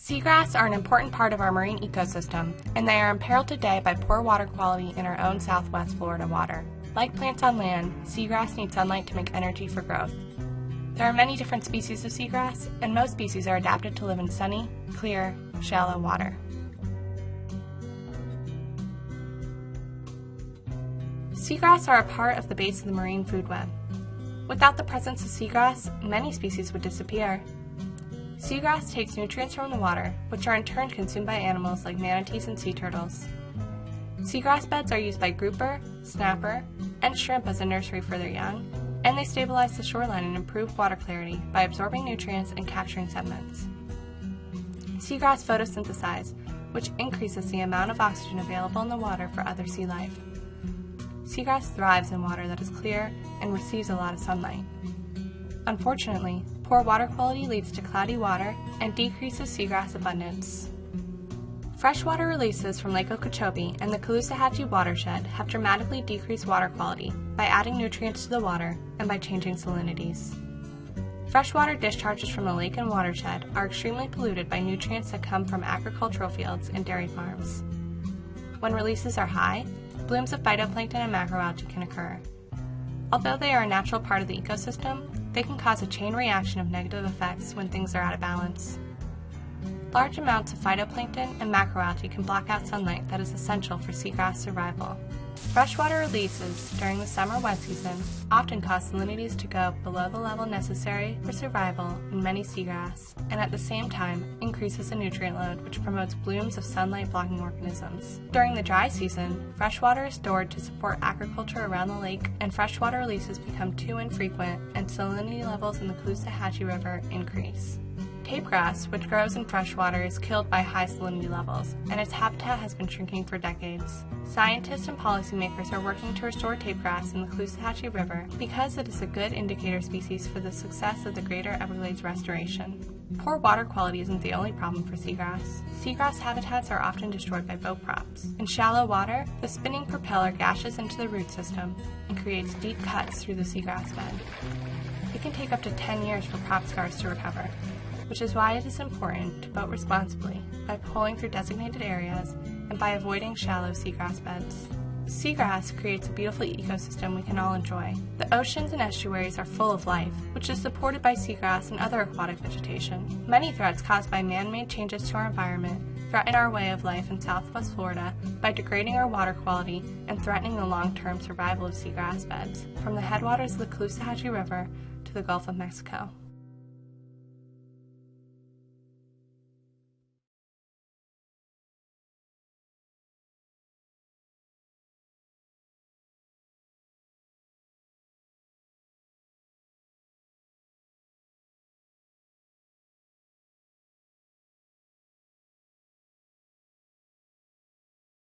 Seagrass are an important part of our marine ecosystem, and they are imperiled today by poor water quality in our own southwest Florida water. Like plants on land, seagrass needs sunlight to make energy for growth. There are many different species of seagrass, and most species are adapted to live in sunny, clear, shallow water. Seagrass are a part of the base of the marine food web. Without the presence of seagrass, many species would disappear. Seagrass takes nutrients from the water, which are in turn consumed by animals like manatees and sea turtles. Seagrass beds are used by grouper, snapper, and shrimp as a nursery for their young, and they stabilize the shoreline and improve water clarity by absorbing nutrients and capturing sediments. Seagrass photosynthesize, which increases the amount of oxygen available in the water for other sea life. Seagrass thrives in water that is clear and receives a lot of sunlight. Unfortunately, poor water quality leads to cloudy water and decreases seagrass abundance. Freshwater releases from Lake Okeechobee and the Caloosahatchee watershed have dramatically decreased water quality by adding nutrients to the water and by changing salinities. Freshwater discharges from the lake and watershed are extremely polluted by nutrients that come from agricultural fields and dairy farms. When releases are high, blooms of phytoplankton and macroalgae can occur. Although they are a natural part of the ecosystem, they can cause a chain reaction of negative effects when things are out of balance. Large amounts of phytoplankton and macroalgae can block out sunlight that is essential for seagrass survival. Freshwater releases during the summer wet season often cause salinities to go below the level necessary for survival in many seagrass, and at the same time increases the nutrient load, which promotes blooms of sunlight-blocking organisms. During the dry season, freshwater is stored to support agriculture around the lake, and freshwater releases become too infrequent, and salinity levels in the Caloosahatchee River increase. Tapegrass, which grows in freshwater, is killed by high salinity levels, and its habitat has been shrinking for decades. Scientists and policymakers are working to restore tapegrass in the Caloosahatchee River because it is a good indicator species for the success of the Greater Everglades restoration. Poor water quality isn't the only problem for seagrass. Seagrass habitats are often destroyed by boat props. In shallow water, the spinning propeller gashes into the root system and creates deep cuts through the seagrass bed. It can take up to 10 years for prop scars to recover, which is why it is important to boat responsibly by pulling through designated areas and by avoiding shallow seagrass beds. Seagrass creates a beautiful ecosystem we can all enjoy. The oceans and estuaries are full of life, which is supported by seagrass and other aquatic vegetation. Many threats caused by man-made changes to our environment threaten our way of life in Southwest Florida by degrading our water quality and threatening the long-term survival of seagrass beds, from the headwaters of the Caloosahatchee River to the Gulf of Mexico.